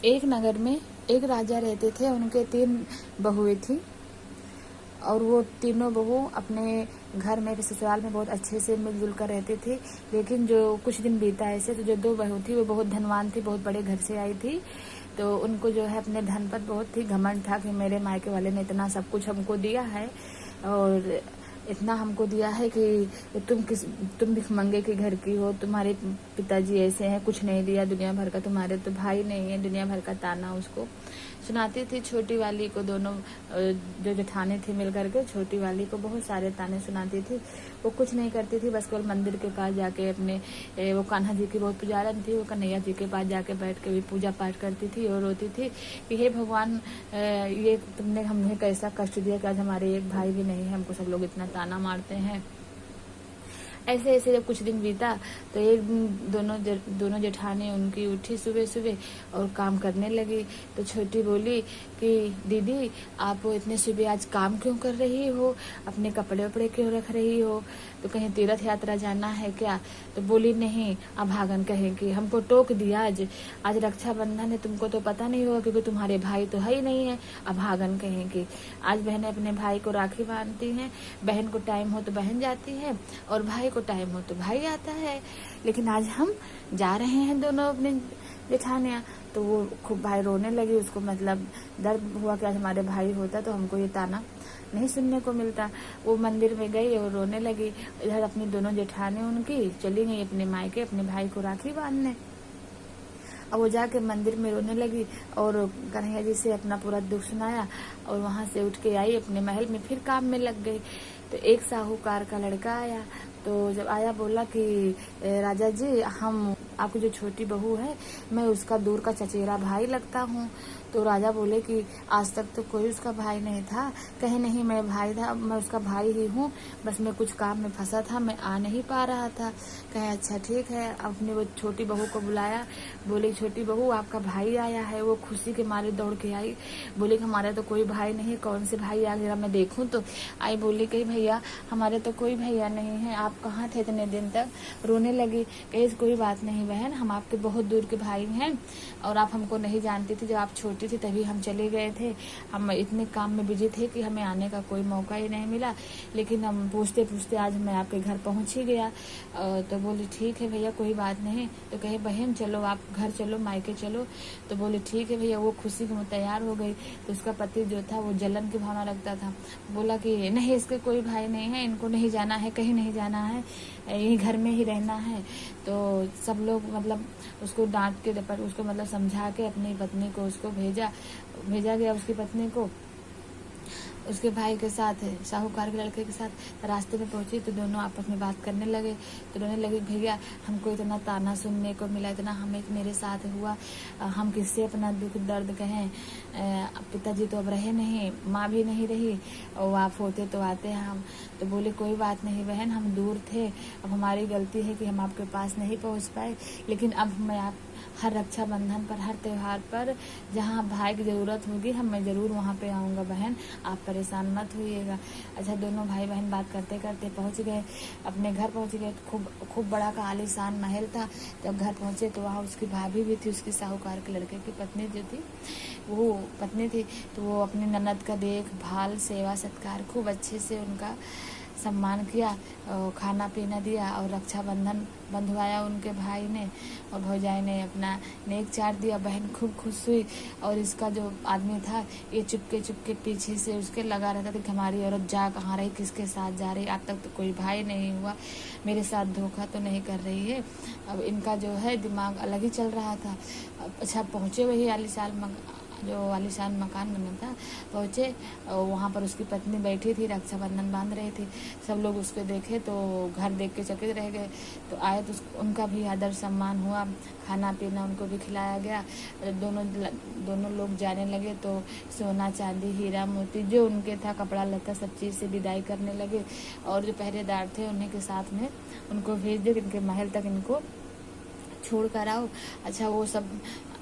एक नगर में एक राजा रहते थे। उनके 3 बहुएं थी और वो तीनों बहू अपने घर में ससुराल में बहुत अच्छे से मिलजुल कर रहती थी। लेकिन जो कुछ दिन बीता ऐसे, तो जो 2 बहू थी वो बहुत धनवान थी, बहुत बड़े घर से आई थी। तो उनको जो है अपने धन पर बहुत ही घमंड था कि मेरे मायके वाले ने इतना सब कुछ हमको दिया है और इतना हमको दिया है कि तुम भिखमंगे के घर की हो, तुम्हारे पिताजी ऐसे हैं, कुछ नहीं दिया दुनिया भर का, तुम्हारे तो भाई नहीं है, दुनिया भर का ताना उसको सुनाती थी। छोटी वाली को दोनों जो जेठानी थी मिल करके छोटी वाली को बहुत सारे ताने सुनाती थी। वो कुछ नहीं करती थी, बस केवल मंदिर के पास जाके अपने वो कान्हा जी की बहुत पुजारन थी, वो कन्हैया जी के पास जाके बैठ के भी पूजा पाठ करती थी और रोती थी कि हे भगवान, ये तुमने हमें कैसा कष्ट दिया कि आज हमारे एक भाई भी नहीं है, हमको सब लोग इतना ताना मारते हैं। ऐसे ऐसे जब कुछ दिन बीता तो एक दिन दोनों जेठानी उनकी उठी सुबह सुबह और काम करने लगी। तो छोटी बोली कि दीदी, आप इतने सुबह आज काम क्यों कर रही हो, अपने कपड़े वपड़े क्यों रख रही हो, तो कहीं तीर्थ यात्रा जाना है क्या? तो बोली नहीं, अभागन कहेंगी, हमको टोक दिया आज रक्षाबंधन है, तुमको तो पता नहीं होगा क्योंकि तुम्हारे भाई तो है ही नहीं है, अभागन कहेंगी। आज बहनें अपने भाई को राखी बांधती हैं, बहन को टाइम हो तो बहन जाती है और भाई को टाइम हो तो भाई आता है, लेकिन आज हम जा रहे हैं दोनों अपने जेठानियाँ। तो वो खूब भाई रोने लगी, उसको मतलब दर्द हुआ कि आज हमारे भाई होता तो हमको ये ताना नहीं सुनने को मिलता। वो मंदिर में गई और रोने लगी। इधर अपनी दोनों जेठानी उनकी चली गई अपने मायके अपने भाई को राखी बांधने। अब वो जाके मंदिर में रोने लगी और कन्हैया जी से अपना पूरा दुख सुनाया और वहां से उठ के आई अपने महल में, फिर काम में लग गई। तो एक साहूकार का लड़का आया, तो जब आया बोला कि राजा जी, हम आपकी जो छोटी बहू है मैं उसका दूर का चचेरा भाई लगता हूँ। तो राजा बोले कि आज तक तो कोई उसका भाई नहीं था। कहे नहीं, मैं भाई था, मैं उसका भाई ही हूँ, बस मैं कुछ काम में फंसा था, मैं आ नहीं पा रहा था। कहे अच्छा ठीक है। अपने वो छोटी बहू को बुलाया, बोले छोटी बहू आपका भाई आया है। वो खुशी के मारे दौड़ के आई, बोले कि हमारा तो कोई भाई नहीं, कौन से भाई आ गया मैं देखूं। तो आई, बोली कही भैया हमारे तो कोई भैया नहीं है, आप कहाँ थे इतने दिन तक? रोने लगी। कही कोई बात नहीं बहन, हम आपके बहुत दूर के भाई हैं और आप हमको नहीं जानती थी, जब आप छोटी थी तभी हम चले गए थे, हम इतने काम में बिजी थे कि हमें आने का कोई मौका ही नहीं मिला, लेकिन हम पूछते पूछते आज मैं आपके घर पहुंच ही गया। तो बोली ठीक है भैया कोई बात नहीं। तो कहे बहन चलो आप घर चलो, मायके चलो। तो बोले ठीक है भैया। वो खुशी में तैयार हो गई। तो उसका पति जो था वो जलन की भावना रखता था, बोला कि नहीं इसके कोई भाई नहीं है, इनको नहीं जाना है, कहीं नहीं जाना है, यही घर में ही रहना है। तो सब लोग मतलब उसको डांट के उसको मतलब समझा के अपनी पत्नी को उसको भेजा गया उसकी पत्नी को उसके भाई के साथ, साहूकार के लड़के के साथ। रास्ते में पहुंची तो दोनों आपस में बात करने लगे। तो रोने लगे, भैया हमको इतना ताना सुनने को मिला, इतना हमें मेरे साथ हुआ, हम किससे अपना दुख दर्द कहें, पिताजी तो अब रहे नहीं, माँ भी नहीं रही, और आप होते तो आते हम। तो बोले कोई बात नहीं बहन, हम दूर थे, अब हमारी गलती है कि हम आपके पास नहीं पहुँच पाए, लेकिन अब मैं आप हर रक्षाबंधन पर, हर त्योहार पर जहाँ भाई की ज़रूरत होगी मैं ज़रूर वहाँ पे आऊँगा बहन, आप परेशान मत होइएगा। अच्छा, दोनों भाई बहन बात करते करते पहुँच गए, अपने घर पहुँच गए। खूब बड़ा का आलीशान महल था। जब घर पहुँचे तो वहाँ उसकी भाभी भी थी, उसकी साहूकार के लड़के की पत्नी जो थी वो पत्नी थी। तो वो अपनी ननद का देखभाल, सेवा सत्कार खूब अच्छे से उनका सम्मान किया, खाना पीना दिया और रक्षाबंधन बंधवाया उनके भाई ने और भौजाई ने अपना नेक चाट दिया। बहन खूब खुश हुई और इसका जो आदमी था ये चुपके पीछे से उसके लगा रहता था कि हमारी औरत जा कहाँ रही, किसके साथ जा रही, आज तक तो कोई भाई नहीं हुआ, मेरे साथ धोखा तो नहीं कर रही है। अब इनका जो है दिमाग अलग ही चल रहा था। अच्छा, पहुँचे वही आलीशान मकान बना था, पहुँचे, वहाँ पर उसकी पत्नी बैठी थी, रक्षाबंधन बांध रही थी। सब लोग उसको देखे तो घर देख के चकित रह गए। तो आए तो उनका भी आदर सम्मान हुआ, खाना पीना उनको भी खिलाया गया। दोनों लोग जाने लगे तो सोना चांदी हीरा मोती जो उनके था, कपड़ा लत्ता सब चीज़ से विदाई करने लगे। और जो पहरेदार थे उन्हीं के साथ में उनको भेज दे, इनके महल तक इनको छोड़ कर आओ। अच्छा, वो सब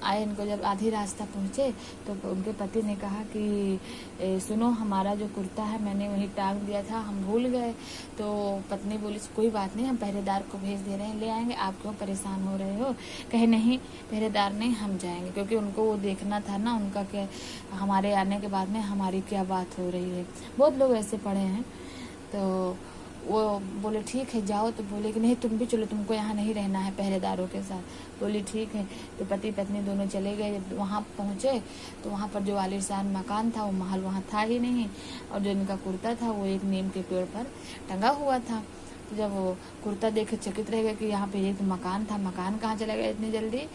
आए, इनको जब आधी रास्ता पहुँचे तो उनके पति ने कहा कि सुनो, हमारा जो कुर्ता है मैंने वहीं टांग दिया था, हम भूल गए। तो पत्नी बोली कोई बात नहीं, हम पहरेदार को भेज दे रहे हैं, ले आएंगे, आप क्यों परेशान हो रहे हो। कहे नहीं पहरेदार नहीं, हम जाएंगे, क्योंकि उनको वो देखना था ना उनका क्या, हमारे आने के बाद में हमारी क्या बात हो रही है। बहुत लोग ऐसे पड़े हैं। तो वो बोले ठीक है जाओ। तो बोले कि नहीं तुम भी चलो, तुमको यहाँ नहीं रहना है पहरेदारों के साथ। बोली ठीक है। तो पति पत्नी दोनों चले गए। जब वहाँ पहुँचे तो वहाँ पर जो आलीशान मकान था वो महल वहाँ था ही नहीं, और जो इनका कुर्ता था वो एक नीम के पेड़ पर टंगा हुआ था। तो जब वो कुर्ता देखे चकित रह गए कि यहाँ पे एक मकान था, मकान कहाँ चला गया इतनी जल्दी।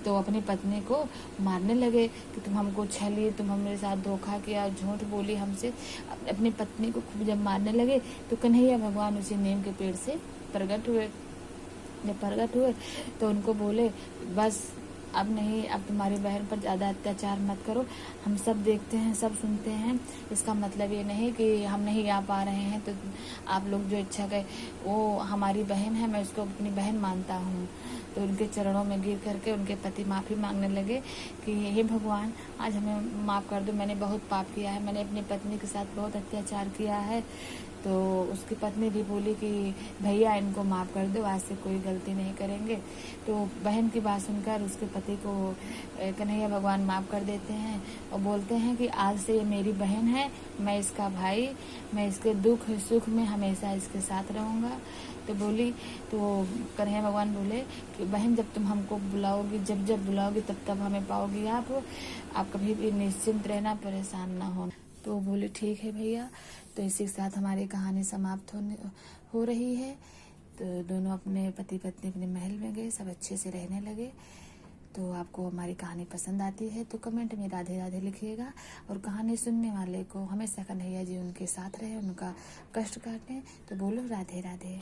तो अपनी पत्नी को मारने लगे कि तुम हमको छली, तुम हमारे साथ धोखा किया, झूठ बोली हमसे। अपनी पत्नी को खूब जब मारने लगे तो कन्हैया भगवान उसी नीम के पेड़ से प्रकट हुए। जब प्रकट हुए तो उनको बोले बस अब नहीं, अब तुम्हारी बहन पर ज़्यादा अत्याचार मत करो, हम सब देखते हैं, सब सुनते हैं। इसका मतलब ये नहीं कि हम नहीं आ पा रहे हैं, तो आप लोग जो इच्छा करें, वो हमारी बहन है, मैं उसको अपनी बहन मानता हूँ। तो उनके चरणों में गिर करके उनके पति माफ़ी मांगने लगे कि हे भगवान, आज हमें माफ़ कर दो, मैंने बहुत पाप किया है, मैंने अपनी पत्नी के साथ बहुत अत्याचार किया है। तो उसकी पत्नी भी बोली कि भैया इनको माफ़ कर दो, आज से कोई गलती नहीं करेंगे। तो बहन की बात सुनकर उसके पति को कन्हैया भगवान माफ़ कर देते हैं और बोलते हैं कि आज से ये मेरी बहन है, मैं इसका भाई, मैं इसके दुख सुख में हमेशा इसके साथ रहूँगा। तो बोली, तो कन्हैया भगवान बोले कि बहन जब तुम हमको बुलाओगी, जब जब बुलाओगी तब तब हमें पाओगी, आप कभी भी निश्चिंत रहना, परेशान ना हो। तो बोले ठीक है भैया। तो इसी के साथ हमारी कहानी समाप्त हो रही है। तो दोनों अपने पति पत्नी अपने महल में गए, सब अच्छे से रहने लगे। तो आपको हमारी कहानी पसंद आती है तो कमेंट में राधे राधे लिखिएगा, और कहानी सुनने वाले को हमेशा कन्हैया जी उनके साथ रहे, उनका कष्ट काटें। तो बोलो राधे राधे।